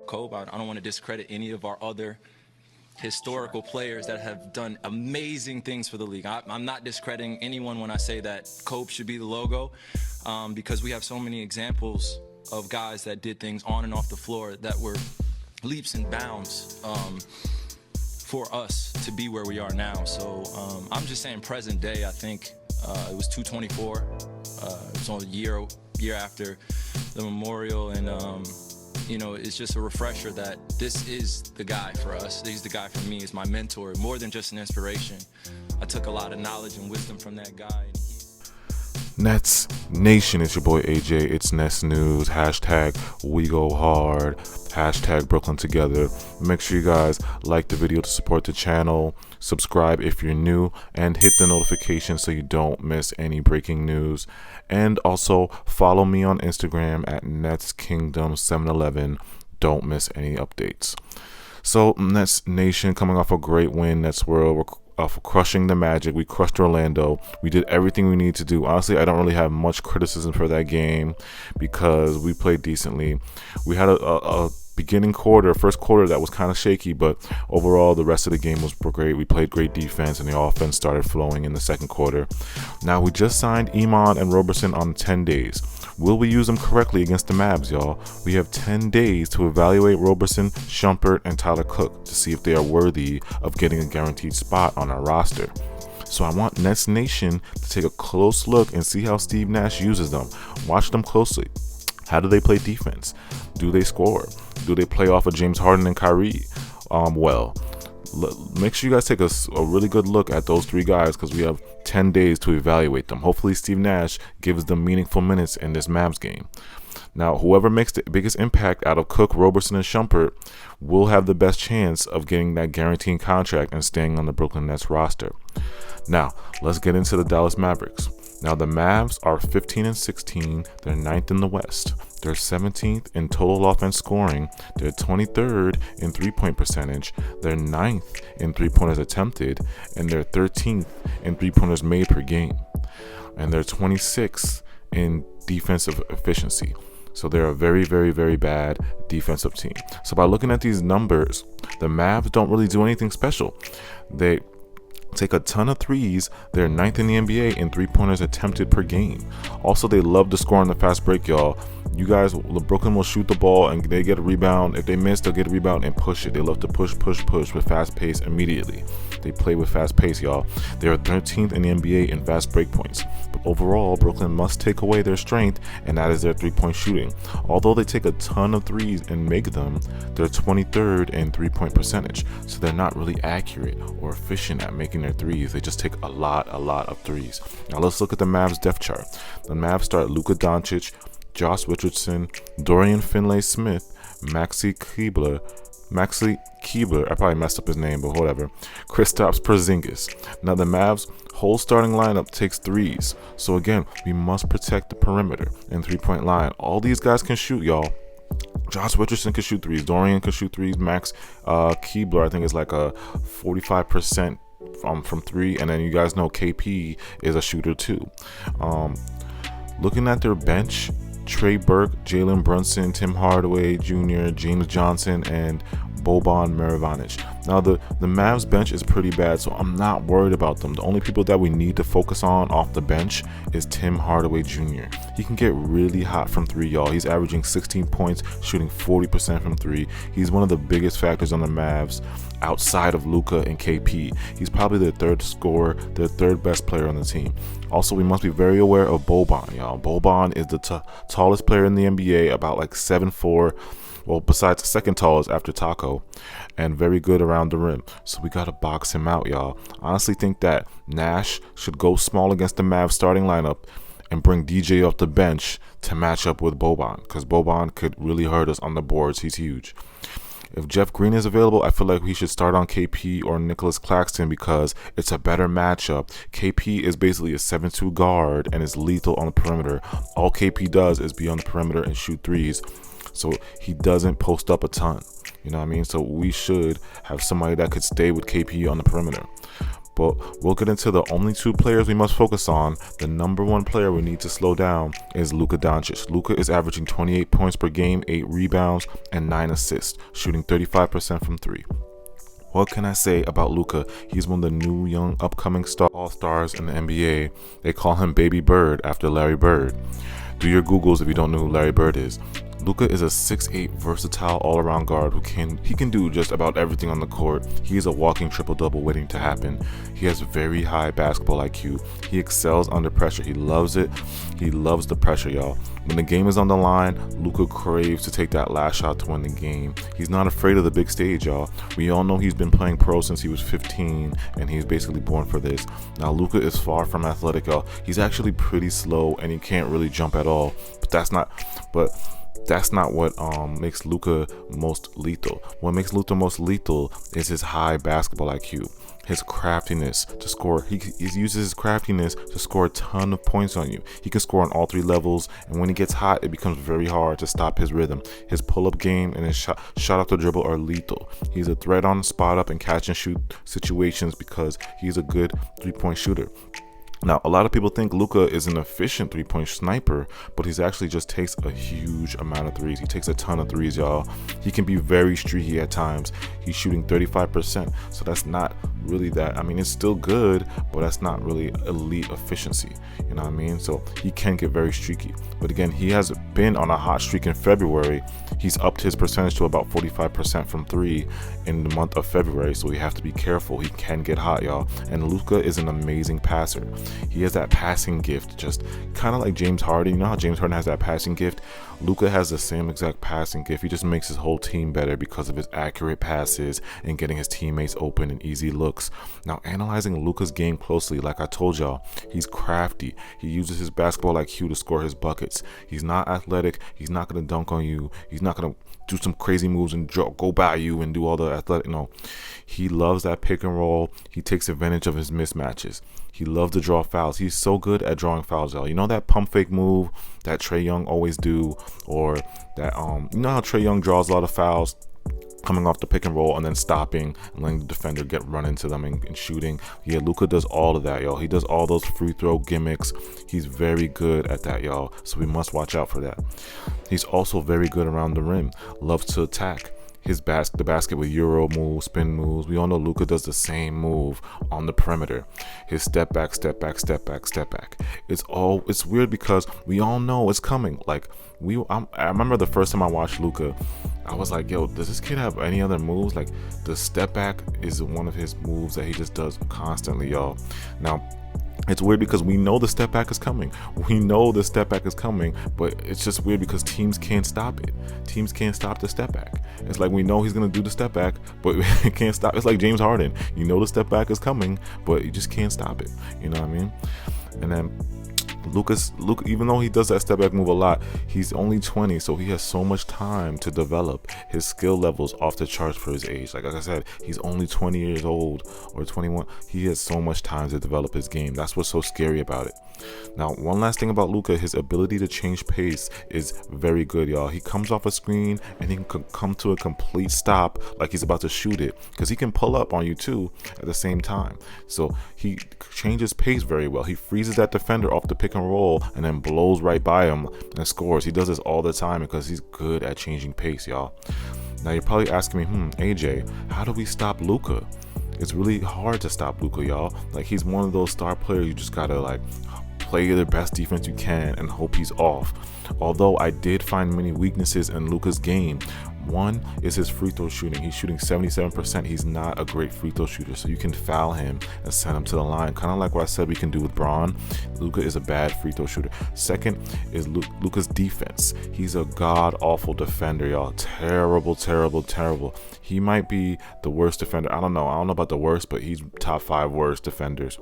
Kobe. I don't want to discredit any of our other historical players that have done amazing things for the league. I'm not discrediting anyone when I say that Kobe should be the logo, because we have so many examples of guys that did things on and off the floor that were leaps and bounds for us to be where we are now. So I'm just saying present day, I think it was 224. It was on a year after the memorial, and it's just a refresher that this is the guy for us. He's the guy for me. He's my mentor, more than just an inspiration. I took a lot of knowledge and wisdom from that guy. Nets Nation, it's your boy AJ. It's Nets News. Hashtag we go hard. Hashtag Brooklyn together. Make sure you guys like the video to support the channel. Subscribe if you're new, and hit the notification so you don't miss any breaking news. And also follow me on Instagram at NetsKingdom711. Don't miss any updates. So Nets Nation, coming off a great win. Nets World, for crushing the Magic. We crushed Orlando. We did everything we need to do. Honestly, I don't really have much criticism for that game because we played decently. We had a beginning first quarter that was kind of shaky, but overall the rest of the game was great. We played great defense, and the offense started flowing in the second quarter. Now, we just signed Iman and Roberson on 10 days. Will we use them correctly against the Mavs, y'all? We have 10 days to evaluate Roberson, Shumpert, and Tyler Cook to see if they are worthy of getting a guaranteed spot on our roster. So I want Nets Nation to take a close look and see how Steve Nash uses them. Watch them closely. How do they play defense? Do they score? Do they play off of James Harden and Kyrie? Make sure you guys take a really good look at those three guys, because we have 10 days to evaluate them. Hopefully Steve Nash gives them meaningful minutes in this Mavs game. Now, whoever makes the biggest impact out of Cook, Roberson, and Shumpert will have the best chance of getting that guaranteed contract and staying on the Brooklyn Nets roster. Now, let's get into the Dallas Mavericks. Now, the Mavs are 15-16. They're 9th in the West. They're 17th in total offense scoring. They're 23rd in three-point percentage. They're 9th in three-pointers attempted. And they're 13th in three-pointers made per game. And they're 26th in defensive efficiency. So they're a very, very, very bad defensive team. So by looking at these numbers, the Mavs don't really do anything special. They take a ton of threes. They're 9th in the NBA in three-pointers attempted per game. Also, they love to score on the fast break, y'all. You guys, Brooklyn will shoot the ball and they get a rebound. If they miss, they'll get a rebound and push it. They love to push with fast pace immediately. They play with fast pace, y'all. They are 13th in the NBA in fast break points. But overall, Brooklyn must take away their strength, and that is their three-point shooting. Although they take a ton of threes and make them, they're 23rd in three-point percentage. So they're not really accurate or efficient at making their threes. They just take a lot of threes. Now let's look at the Mavs depth chart. The Mavs start Luka Doncic, Josh Richardson, Dorian Finney-Smith, Maxi Keebler, I probably messed up his name, but whatever, Kristaps Porzingis. Now the Mavs' whole starting lineup takes threes. So again, we must protect the perimeter and three-point line. All these guys can shoot, y'all. Josh Richardson can shoot threes. Dorian can shoot threes. Max Keebler, I think, is like a 45% from three. And then you guys know KP is a shooter too. Looking at their bench, Trey Burke, Jalen Brunson, Tim Hardaway Jr., James Johnson, and Boban Marjanovic. Now the Mavs bench is pretty bad, so I'm not worried about them. The only people that we need to focus on off the bench is Tim Hardaway Jr. He can get really hot from three, y'all. He's averaging 16 points, shooting 40% from three. He's one of the biggest factors on the Mavs outside of Luka and KP. He's probably their third scorer, their third best player on the team. Also, we must be very aware of Boban, y'all. Boban is the tallest player in the NBA, about like 7'4". Well, besides the second tallest after Taco, and very good around the rim. So we got to box him out, y'all. I honestly think that Nash should go small against the Mavs starting lineup and bring DJ off the bench to match up with Boban, because Boban could really hurt us on the boards. He's huge. If Jeff Green is available, I feel like we should start on KP or Nicholas Claxton because it's a better matchup. KP is basically a 7'2" guard and is lethal on the perimeter. All KP does is be on the perimeter and shoot threes. So he doesn't post up a ton. You know what I mean? So we should have somebody that could stay with KP on the perimeter. But we'll get into the only two players we must focus on. The number one player we need to slow down is Luka Doncic. Luka is averaging 28 points per game, 8 rebounds, and 9 assists, shooting 35% from 3. What can I say about Luka? He's one of the new young upcoming all-stars in the NBA. They call him Baby Bird after Larry Bird. Do your Googles if you don't know who Larry Bird is. Luka is a 6'8" versatile all-around guard who can do just about everything on the court. He is a walking triple-double waiting to happen. He has very high basketball IQ. He excels under pressure. He loves it. He loves the pressure, y'all. When the game is on the line, Luka craves to take that last shot to win the game. He's not afraid of the big stage, y'all. We all know he's been playing pro since he was 15, and he's basically born for this. Now, Luka is far from athletic, y'all. He's actually pretty slow, and he can't really jump at all. But that's not what makes Luka most lethal. What makes Luka most lethal is his high basketball IQ, his craftiness to score. He uses his craftiness to score a ton of points on you. He can score on all three levels, and when he gets hot, it becomes very hard to stop his rhythm. His pull-up game and his shot off the dribble are lethal. He's a threat on spot up and catch and shoot situations because he's a good three-point shooter. Now, a lot of people think Luka is an efficient three-point sniper, but he's actually just takes a huge amount of threes. He takes a ton of threes, y'all. He can be very streaky at times. He's shooting 35%, so that's not really that. I mean, it's still good, but that's not really elite efficiency. You know what I mean? So he can get very streaky. But again, he has been on a hot streak in February. He's upped his percentage to about 45% from 3 in the month of February, so we have to be careful. He can get hot, y'all. And Luka is an amazing passer. He has that passing gift, just kind of like James Harden. You know how James Harden has that passing gift? Luka has the same exact passing gift. He just makes his whole team better because of his accurate passes and getting his teammates open and easy looks. Now, analyzing Luka's game closely, like I told y'all, he's crafty. He uses his basketball IQ to score his buckets. He's not athletic. He's not going to dunk on you. He's not going to do some crazy moves and go by you and do all the athletic. No, he loves that pick and roll. He takes advantage of his mismatches. He loves to draw fouls. He's so good at drawing fouls, y'all. You know that pump fake move that Trae Young always do, or that you know how Trae Young draws a lot of fouls coming off the pick and roll and then stopping and letting the defender get run into them and shooting. Yeah, Luka does all of that, y'all. He does all those free throw gimmicks. He's very good at that, y'all. So we must watch out for that. He's also very good around the rim. Loves to attack the basket with euro moves, spin moves. We all know Luka does the same move on the perimeter. His step back. It's weird because we all know it's coming. Like I remember the first time I watched Luka, I was like, yo, does this kid have any other moves? Like the step back is one of his moves that he just does constantly, y'all. Now, it's weird because we know the step back is coming. But it's just weird because teams can't stop it. Teams can't stop the step back. It's like we know he's going to do the step back, but we can't stop. It's like James Harden. You know the step back is coming, but you just can't stop it. You know what I mean? And then Luka, even though he does that step back move a lot, he's only 20, so he has so much time to develop. His skill levels off the charts for his age. Like I said, he's only 20 years old or 21. He has so much time to develop his game. That's what's so scary about it. Now, one last thing about Luka, his ability to change pace is very good, y'all. He comes off a screen and he can come to a complete stop like he's about to shoot it, because he can pull up on you too at the same time. So he changes pace very well. He freezes that defender off the pick and roll and then blows right by him and scores. He does this all the time because he's good at changing pace, y'all. Now you're probably asking me, AJ, how do we stop Luka? It's really hard to stop Luka, y'all. Like, he's one of those star players you just gotta like play the best defense you can and hope he's off. Although I did find many weaknesses in Luka's game. One is his free throw shooting. He's shooting 77%. He's not a great free throw shooter, so you can foul him and send him to the line, kind of like what I said we can do with Bron. Luka is a bad free throw shooter. Second is Luka's defense. He's a god-awful defender, y'all. Terrible. He might be the worst defender. I don't know about the worst, but he's top 5 worst defenders.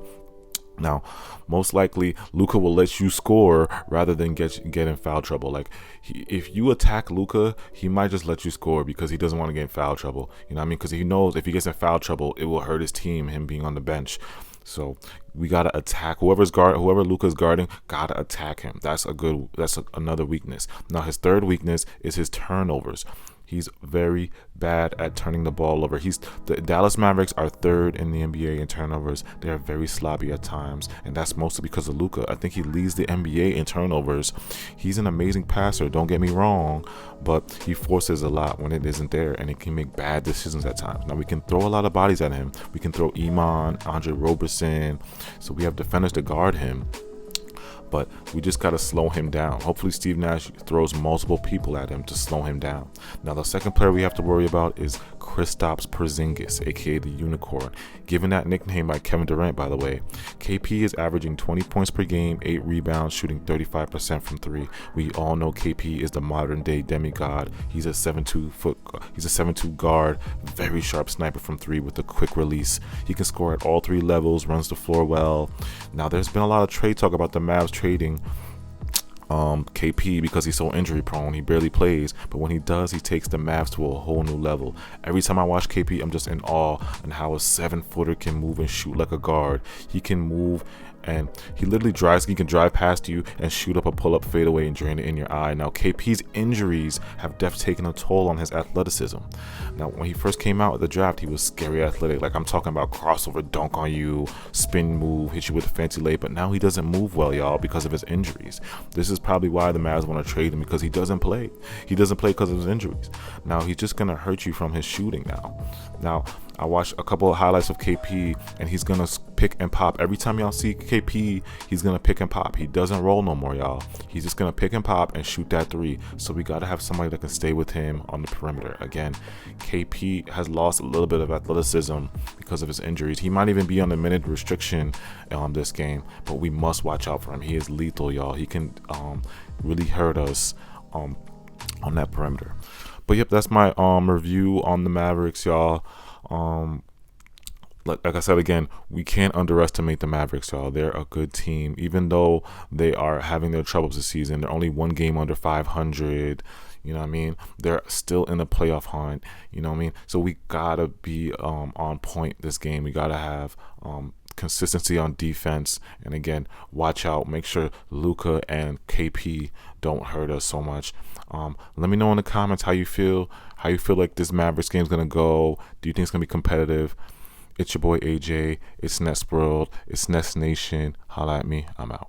Now, most likely, Luka will let you score rather than get in foul trouble. Like, if you attack Luka, he might just let you score because he doesn't want to get in foul trouble. You know what I mean? Because he knows if he gets in foul trouble, it will hurt his team, him being on the bench. So we gotta attack whoever Luka's guarding. Gotta attack him. That's another weakness. Now, his third weakness is his turnovers. He's very bad at turning the ball over. The Dallas Mavericks are third in the NBA in turnovers. They are very sloppy at times, and that's mostly because of Luka. I think he leads the NBA in turnovers. He's an amazing passer, don't get me wrong, but he forces a lot when it isn't there, and he can make bad decisions at times. Now, we can throw a lot of bodies at him. We can throw Iman, Andre Roberson, so we have defenders to guard him. But we just got to slow him down. Hopefully Steve Nash throws multiple people at him to slow him down. Now, the second player we have to worry about is Kristaps Porzingis, aka the Unicorn, given that nickname by Kevin Durant, by the way. KP is averaging 20 points per game, 8 rebounds, shooting 35% from 3. We all know KP is the modern day demigod. He's a 7'2" guard, very sharp sniper from 3 with a quick release. He can score at all 3 levels, runs the floor well. Now, there's been a lot of trade talk about the Mavs trading KP because he's so injury prone. He barely plays, but when he does, he takes the Mavs to a whole new level. Every time I watch KP, I'm just in awe on how a 7-footer can move and shoot like a guard. He can move and he literally he can drive past you and shoot up a pull-up fadeaway and drain it in your eye. Now, KP's injuries have definitely taken a toll on his athleticism. Now, when he first came out at the draft, he was scary athletic. Like, I'm talking about crossover dunk on you, spin move, hit you with a fancy lay, but now he doesn't move well, y'all, because of his injuries. This is probably why the Mavs want to trade him, because he doesn't play. He doesn't play because of his injuries. Now, he's just going to hurt you from his shooting Now, I watched a couple of highlights of KP, and he's going to pick and pop. Every time y'all see KP, he's going to pick and pop. He doesn't roll no more, y'all. He's just going to pick and pop and shoot that 3. So we got to have somebody that can stay with him on the perimeter. Again, KP has lost a little bit of athleticism because of his injuries. He might even be on the minute restriction on this game, but we must watch out for him. He is lethal, y'all. He can really hurt us on that perimeter. But yep, that's my review on the Mavericks, y'all. Like I said again, we can't underestimate the Mavericks, y'all. They're a good team, even though they are having their troubles this season. They're only 1 game under 500. You know what I mean? They're still in the playoff hunt. You know what I mean? So we gotta be on point this game. We gotta have consistency on defense, and again, watch out. Make sure Luka and KP don't hurt us so much. Let me know in the comments how you feel like this Mavericks game is gonna go. Do you think it's gonna be competitive? It's your boy AJ. It's Nets World. It's Nets Nation. Holla at me. I'm out.